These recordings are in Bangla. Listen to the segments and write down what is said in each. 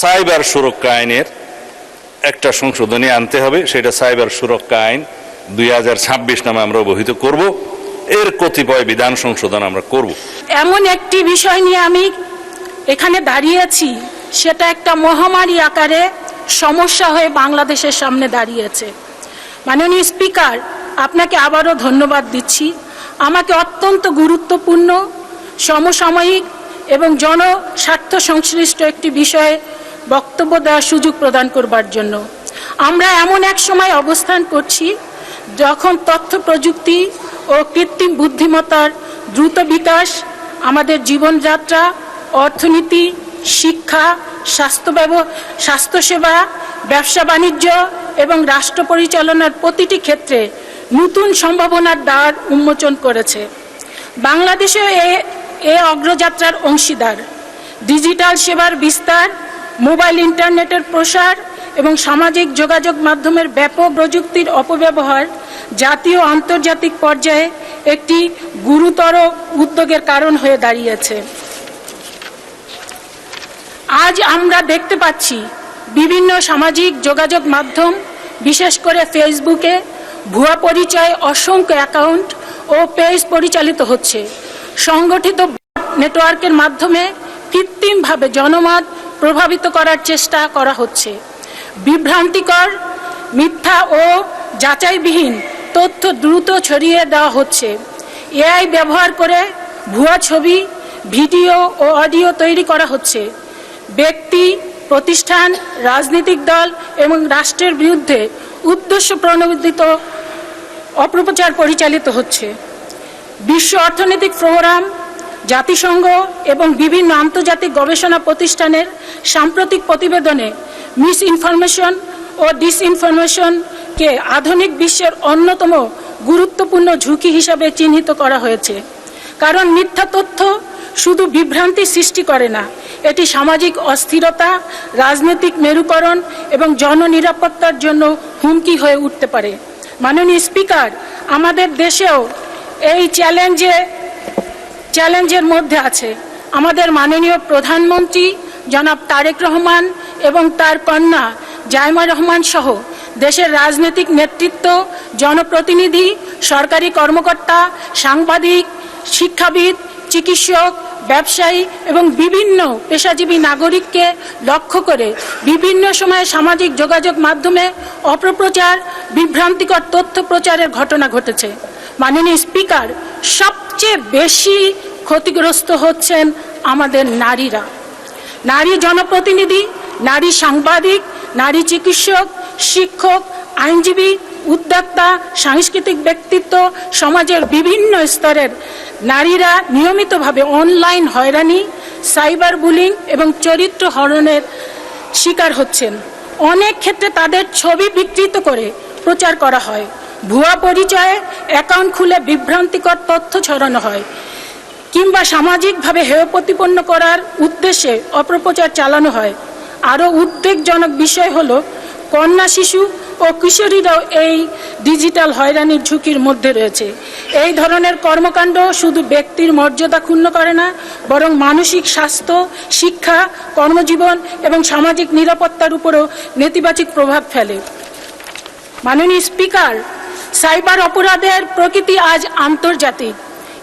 সাইবার সুরক্ষা আইনের একটা সংশোধনী আনতে হবে, সেটা সাইবার সুরক্ষা আইন 2026 নামে আমরা অবহিত করব। এর কতিপয় বিধান সংশোধন আমরা করব। এমন একটি বিষয় নিয়ে আমি এখানে দাঁড়িয়েছি, সেটা একটা মহামারী আকারে সমস্যা হয়ে বাংলাদেশের সামনে দাঁড়িয়েছে। মাননীয় স্পিকার, আপনাকে আবারও ধন্যবাদ দিচ্ছি আমাকে অত্যন্ত গুরুত্বপূর্ণ, সমসাময়িক এবং জনস্বার্থ সংশ্লিষ্ট একটি বিষয়ে বক্তব্য দেওয়ার সুযোগ প্রদান করবার জন্য। আমরা এমন এক সময় অবস্থান করছি যখন তথ্য প্রযুক্তি ও কৃত্রিম বুদ্ধিমত্তার দ্রুত বিকাশ আমাদের জীবনযাত্রা, অর্থনীতি, শিক্ষা, স্বাস্থ্যসেবা, ব্যবসা বাণিজ্য এবং রাষ্ট্র পরিচালনার প্রতিটি ক্ষেত্রে নতুন সম্ভাবনার দ্বার উন্মোচন করেছে। বাংলাদেশেও এ অগ্রযাত্রার অংশীদার। ডিজিটাল সেবার বিস্তার, মোবাইল ইন্টারনেটের প্রসার এবং সামাজিক যোগাযোগ মাধ্যমের ব্যাপক প্রযুক্তির অপব্যবহার জাতীয় ও আন্তর্জাতিক পর্যায়ে একটি গুরুতর উদ্বেগের কারণ হয়ে দাঁড়িয়েছে। আজ আমরা দেখতে পাচ্ছি বিভিন্ন সামাজিক যোগাযোগ মাধ্যম, বিশেষ করে ফেসবুকে ভুয়া পরিচয়ে অসংখ্য অ্যাকাউন্ট ও পেজ পরিচালিত হচ্ছে। সংগঠিত নেটওয়ার্কের মাধ্যমে কৃত্রিমভাবে জনমত প্রভাবিত করার চেষ্টা করা হচ্ছে। বিভ্রান্তিকর, মিথ্যা ও যাচাইবিহীন তথ্য দ্রুত ছড়িয়ে দেওয়া হচ্ছে। এআই ব্যবহার করে ভুয়া ছবি, ভিডিও ও অডিও তৈরি করা হচ্ছে। ব্যক্তি, প্রতিষ্ঠান, রাজনৈতিক দল এবং রাষ্ট্রের বিরুদ্ধে উদ্দেশ্য প্রণোদিত অপপ্রচার পরিচালিত হচ্ছে। বিশ্ব অর্থনৈতিক ফোরাম, জাতিসংঘ এবং বিভিন্ন আন্তর্জাতিক গবেষণা প্রতিষ্ঠানের সাম্প্রতিক প্রতিবেদনে মিস ইনফরমেশন ও ডিসইনফরমেশনকে আধুনিক বিশ্বের অন্যতম গুরুত্বপূর্ণ ঝুঁকি হিসাবে চিহ্নিত করা হয়েছে। কারণ মিথ্যা তথ্য শুধু বিভ্রান্তি সৃষ্টি করে না, এটি সামাজিক অস্থিরতা, রাজনৈতিক মেরুকরণ এবং জননিরাপত্তার জন্য হুমকি হয়ে উঠতে পারে। মাননীয় স্পিকার, আমাদের দেশেও এই চ্যালেঞ্জের মধ্যে আছে। আমাদের মাননীয় প্রধানমন্ত্রী জনাব তারেক রহমান এবং তার কন্যা জাইমা রহমান সহ দেশের রাজনৈতিক নেতৃত্ব, জনপ্রতিনিধি, সরকারি কর্মকর্তা, সাংবাদিক, শিক্ষাবিদ, চিকিৎসক, ব্যবসায়ী এবং বিভিন্ন পেশাজীবী নাগরিককে লক্ষ্য করে বিভিন্ন সময়ে সামাজিক যোগাযোগ মাধ্যমে অপপ্রচার, বিভ্রান্তিকর তথ্য প্রচারের ঘটনা ঘটেছে। মাননীয় স্পিকার, সবচেয়ে বেশি ক্ষতিগ্রস্ত হচ্ছেন আমাদের নারীরা। নারী জনপ্রতিনিধি, নারী সাংবাদিক, নারী চিকিৎসক, শিক্ষক, আইনজীবী, উদ্যোক্তা, সাংস্কৃতিক ব্যক্তিত্ব, সমাজের বিভিন্ন স্তরের নারীরা নিয়মিতভাবে অনলাইন হয়রানি, সাইবার বুলিং এবং চরিত্র হরণের শিকার হচ্ছেন। অনেক ক্ষেত্রে তাদের ছবি বিকৃত করে প্রচার করা হয়, ভুয়া পরিচয়ে অ্যাকাউন্ট খুলে বিভ্রান্তিকর তথ্য ছড়ানো হয়, কিংবা সামাজিকভাবে হেয় প্রতিপন্ন করার উদ্দেশ্যে অপপ্রচার চালানো হয়। আরও উদ্বেগজনক বিষয় হলো কন্যা, শিশু ও কিশোরীরাও এই ডিজিটাল হয়রানির ঝুঁকির মধ্যে রয়েছে। এই ধরনের কর্মকাণ্ড শুধু ব্যক্তির মর্যাদা ক্ষুণ্ণ করে না, বরং মানসিক স্বাস্থ্য, শিক্ষা, কর্মজীবন এবং সামাজিক নিরাপত্তার উপরও নেতিবাচক প্রভাব ফেলে। মাননীয় স্পিকার, সাইবার অপরাধের প্রকৃতি আজ আন্তর্জাতিক।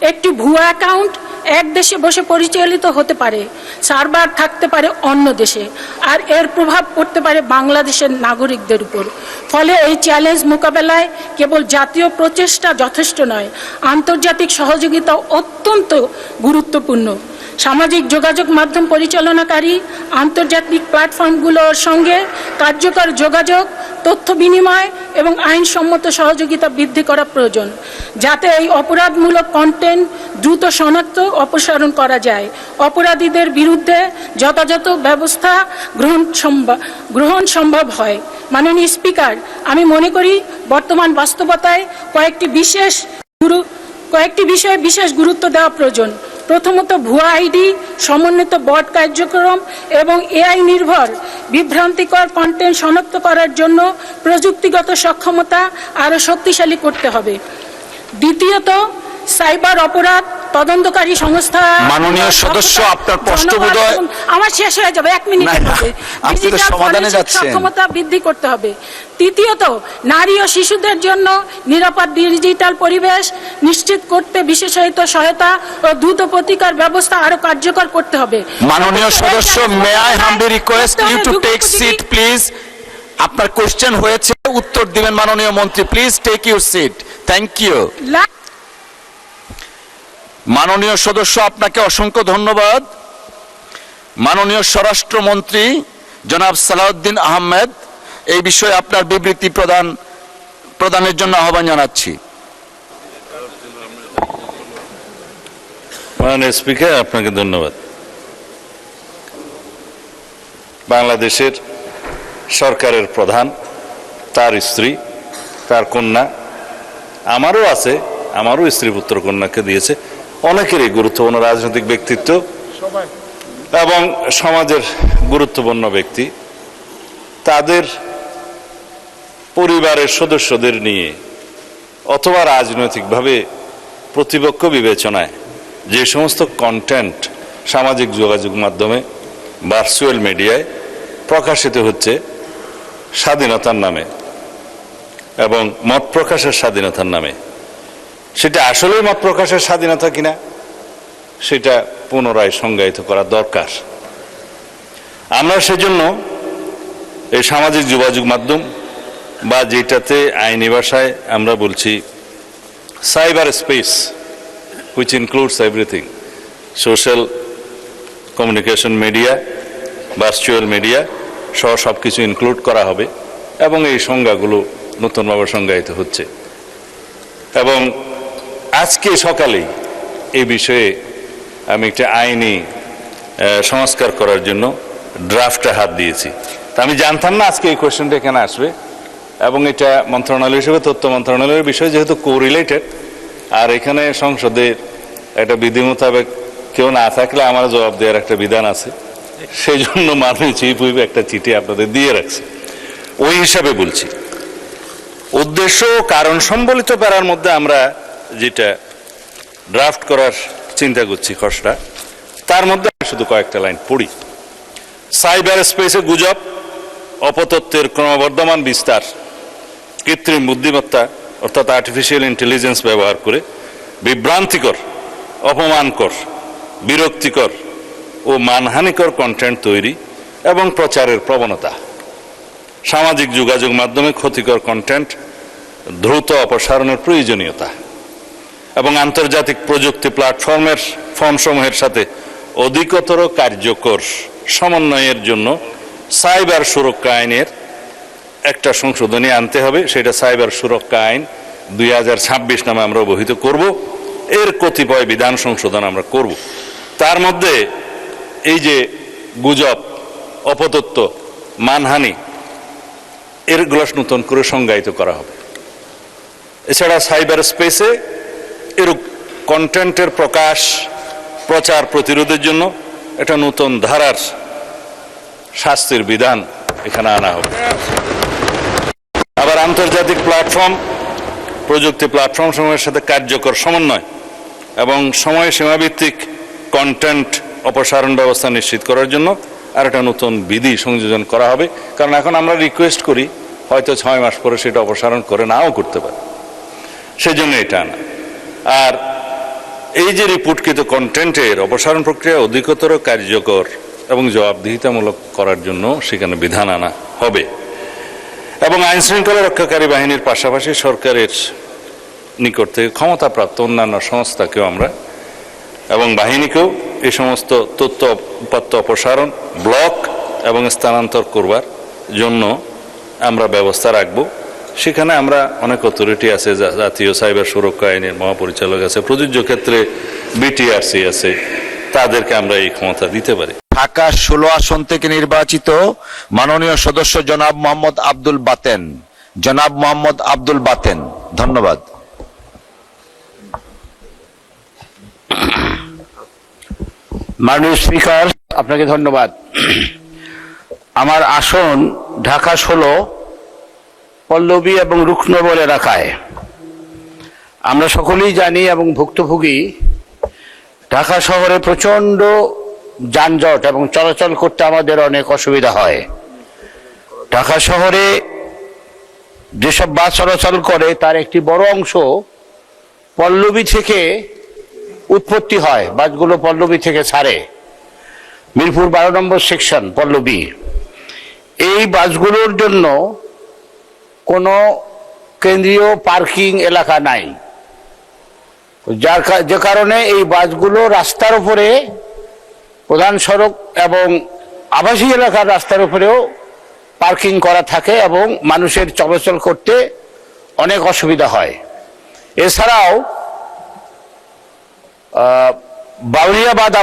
একটি ভুয়া অ্যাকাউন্ট এক দেশে বসে পরিচালিত হতে পারে, সার্ভার থাকতে পারে অন্য দেশে, আর এর প্রভাব পড়তে পারে বাংলাদেশের নাগরিকদের উপর। ফলে এই চ্যালেঞ্জ মোকাবেলায় কেবল জাতীয় প্রচেষ্টা যথেষ্ট নয়, আন্তর্জাতিক সহযোগিতা অত্যন্ত গুরুত্বপূর্ণ। সামাজিক যোগাযোগ মাধ্যম পরিচালনাকারী আন্তর্জাতিক প্ল্যাটফর্মগুলোর সঙ্গে কার্যকর যোগাযোগ, তথ্য বিনিময় এবং আইনসম্মত সহযোগিতা বৃদ্ধি করা প্রয়োজন, যাতে এই অপরাধমূলক কন্টেন্ট দ্রুত শনাক্ত, অপসারণ করা যায়। অপরাধীদের বিরুদ্ধে যথাযথ ব্যবস্থা গ্রহণ সম্ভব হয়। মাননীয় স্পিকার, আমি মনে করি বর্তমান বাস্তবতায় কয়েকটি বিষয়ে বিশেষ গুরুত্ব দেওয়া প্রয়োজন। প্রথমত, ভুয়া আইডি, সমন্বিত বট কার্যক্রম এবং এআই নির্ভর বিভ্রান্তিকর কন্টেন্ট শনাক্ত করার জন্য প্রযুক্তিগত সক্ষমতা আরও শক্তিশালী করতে হবে। দ্বিতীয়ত, সাইবার অপরাধ তদন্তকারী সংস্থা মাননীয় সদস্য, আপনার প্রশ্ন বোধহয় আমার শেষ হয়ে যাবে 1 মিনিটের না, মধ্যে। আপনি তো ডিজিটাল সমাধানে ফরেনসিক যাচ্ছেন। সক্ষমতা বৃদ্ধি করতে হবে। তৃতীয়ত, নারী ও শিশুদের জন্য নিরাপদ ডিজিটাল পরিবেশ নিশ্চিত করতে বিশেষায়িত সহায়তা ও দ্রুত প্রতিকার ব্যবস্থা আরো কার্যকর করতে হবে। মাননীয় সদস্য, may I humbly request you to take seat please. আপনার কোশ্চেন হয়েছে, উত্তর দিবেন মাননীয় মন্ত্রী। Please take your seat. Thank you. মাননীয় সদস্য, আপনাকে অসংখ্য ধন্যবাদ। মাননীয় স্বরাষ্ট্রমন্ত্রী জনাব সালাউদ্দিন আহমেদ, এই বিষয়ে আপনার বিবৃতি প্রদানের জন্য আহ্বান জানাচ্ছি। মাননীয় স্পিকার, আপনাকে ধন্যবাদ। বাংলাদেশের সরকারের প্রধান, তার স্ত্রী, তার কন্যা, আমারও আছে, আমারও স্ত্রী পুত্র কন্যাকে দিয়েছে, অনেকেরই গুরুত্বপূর্ণ রাজনৈতিক ব্যক্তিত্ব এবং সমাজের গুরুত্বপূর্ণ ব্যক্তি, তাদের পরিবারের সদস্যদের নিয়ে অথবা রাজনৈতিকভাবে প্রতিপক্ষ বিবেচনায় যে সমস্ত কন্টেন্ট সামাজিক যোগাযোগ মাধ্যমে, ভার্চুয়াল মিডিয়ায় প্রকাশিত হচ্ছে স্বাধীনতার নামে এবং মত প্রকাশের স্বাধীনতার নামে, সেটা আসলেই মত প্রকাশের স্বাধীনতা কিনা সেটা পুনরায় সংজ্ঞায়িত করা দরকার। আমরা সেজন্য এই সামাজিক যোগাযোগ মাধ্যম বা যেটাতে আইনি ভাষায় আমরা বলছি cyber space, which includes everything, social communication media, virtual media সহ সব কিছু ইনক্লুড করা হবে এবং এই সংজ্ঞাগুলো নতুনভাবে সংজ্ঞায়িত হচ্ছে। এবং আজকে সকালেই এই বিষয়ে আমি একটা আইনি সংস্কার করার জন্য ড্রাফটে হাত দিয়েছি। তা আমি জানতাম না আজকে এই কোয়েশ্চেনটা এখানে আসবে, এবং এটা মন্ত্রণালয় হিসেবে তথ্য মন্ত্রণালয়ের বিষয় যেহেতু কোরিলেটেড, আর এখানে সংসদের একটা বিধি মোতাবেক কেউ না থাকলে আমার জবাব দেওয়ার একটা বিধান আছে, সেই জন্য মাননীয় চিফ হুইপ একটা চিঠি আপনাদের দিয়ে রাখছে। ওই হিসাবে বলছি, উদ্দেশ্য ও কারণ সম্বলিত প্যারার মধ্যে আমরা যেটা ড্রাফট করার চিন্তা করছি খসড়া, তার মধ্যে শুধু কয়েকটা লাইন পড়ি। সাইবার স্পেসে গুজব, অপতথ্যের ক্রমবর্ধমান বিস্তার, কৃত্রিম বুদ্ধিমত্তা অর্থাৎ আর্টিফিশিয়াল ইন্টেলিজেন্স ব্যবহার করে বিভ্রান্তিকর, অপমানকর, বিরক্তিকর ও মানহানিকর কন্টেন্ট তৈরি এবং প্রচারের প্রবণতা, সামাজিক যোগাযোগ মাধ্যমে ক্ষতিকর কন্টেন্ট দ্রুত অপসারণের প্রয়োজনীয়তা এবং আন্তর্জাতিক প্রযুক্তি প্ল্যাটফর্মের ফর্মসমূহের সাথে অধিকতর কার্যকর সমন্বয়ের জন্য সাইবার সুরক্ষা আইনের একটা সংশোধনী আনতে হবে। সেটা সাইবার সুরক্ষা আইন 2026 নামে আমরা অবহিত করব। এর কতিপয় বিধান সংশোধন আমরা করব। তার মধ্যে এই যে গুজব, অপতথ্য, মানহানি, এরগুলো নতুন করে সংজ্ঞায়িত করা হবে। এছাড়া সাইবার স্পেসে এরূপ কন্টেন্টের প্রকাশ, প্রচার প্রতিরোধের জন্য একটা নতুন ধারার শাস্তির বিধান এখানে আনা হবে। আবার আন্তর্জাতিক প্ল্যাটফর্ম, প্রযুক্তি প্ল্যাটফর্ম সমূহের সাথে কার্যকর সমন্বয় এবং সময় সীমাভিত্তিক কন্টেন্ট অপসারণ ব্যবস্থা নিশ্চিত করার জন্য আর একটা নতুন বিধি সংযোজন করা হবে। কারণ এখন আমরা রিকোয়েস্ট করি, হয়তো 6 মাস পরে সেটা অপসারণ করে নাও করতে পারে, সেজন্য এটা আনা। আর এই যে রিপোর্টকৃত কন্টেন্টের অপসারণ প্রক্রিয়া অধিকতর কার্যকর এবং জবাবদিহিতামূলক করার জন্য সেখানে বিধান আনা হবে। এবং আইন শৃঙ্খলা রক্ষাকারী বাহিনীর পাশাপাশি সরকারের নিকট থেকে ক্ষমতাপ্রাপ্ত অন্যান্য সংস্থাকেও আমরা এবং বাহিনীকেও এই সমস্ত তথ্য উপাত্ত অপসারণ, ব্লক এবং স্থানান্তর করবার জন্য আমরা ব্যবস্থা রাখব। সেখানে আমরা অনেক অথরিটি আছে, জাতীয় সাইবার সুরক্ষা আইনের মহাপরিচালক আছে, প্রযোজ্য ক্ষেত্রে বিটিআরসি আছে, তাদেরকে আমরা এই ক্ষমতা দিতে পারি। ঢাকা 16 আসন থেকে নির্বাচিত মাননীয় সদস্য জনাব মোহাম্মদ আব্দুল বাতেন। জনাব মোহাম্মদ আব্দুল বাতেন, ধন্যবাদ। মাননীয় স্পিকার, আপনাকে ধন্যবাদ। আমার আসন ঢাকা 16 পল্লবী এবং রুকনগর এলাকায়। আমরা সকলেই জানি এবং ভুক্তভোগী ঢাকা শহরে প্রচন্ড যানজট এবং চলাচল করতে আমাদের অনেক অসুবিধা হয়। ঢাকা শহরে যেসব বাস চলাচল করে তার একটি বড় অংশ পল্লবী থেকে উৎপত্তি হয়, বাসগুলো পল্লবী থেকে ছাড়ে, মিরপুর 12 নম্বর সেকশন পল্লবী। এই বাসগুলোর জন্য কোনো কেন্দ্রীয় পার্কিং এলাকা নাই, যে কারণে এই বাসগুলো রাস্তার উপরে, প্রধান সড়ক এবং আবাসিক এলাকার রাস্তার উপরেও পার্কিং করা থাকে এবং মানুষের চলাচল করতে অনেক অসুবিধা হয়। এছাড়াও বাউরিয়াবাদ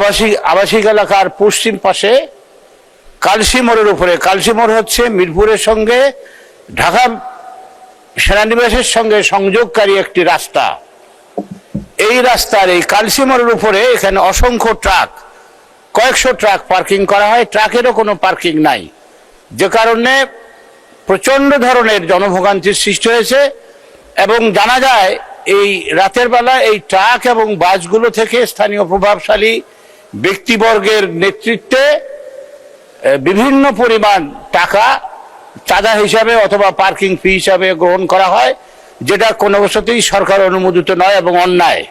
আবাসিক এলাকার পশ্চিম পাশে কালসি মোড়ের উপরে, কালসি মোড় হচ্ছে মিরপুরের সঙ্গে ঢাকা সেনানিবাসের সঙ্গে সংযোগকারী একটি রাস্তা। এই রাস্তার এই কালসি মোড়ের উপরে এখানে অসংখ্য ট্রাক, কয়েকশো ট্রাক পার্কিং করা হয়, ট্রাকেরও কোনো পার্কিং নাই, যে কারণে প্রচন্ড ধরনের জনভোগান্তির সৃষ্টি হয়েছে। এবং জানা যায় এই রাতের বেলা এই ট্রাক এবং বাসগুলো থেকে স্থানীয় প্রভাবশালী ব্যক্তিবর্গের নেতৃত্বে বিভিন্ন পরিমাণ টাকা চাঁদা হিসাবে অথবা পার্কিং ফি হিসাবে গ্রহণ করা হয়, যেটা কোনো অবস্থাতেই সরকার অনুমোদিত নয় এবং অন্যায়।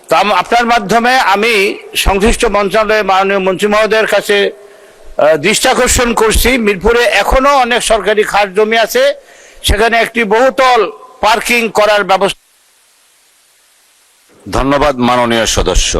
তো আপনার মাধ্যমে আমি সংশ্লিষ্ট মন্ত্রণালয়ের মাননীয় মন্ত্রী মহোদয়ের কাছে দৃষ্টি আকর্ষণ করছি, মিরপুরে এখনো অনেক সরকারি খাস জমি আছে, সেখানে একটি বহুতল পার্কিং করার ব্যবস্থা। ধন্যবাদ মাননীয় সদস্য।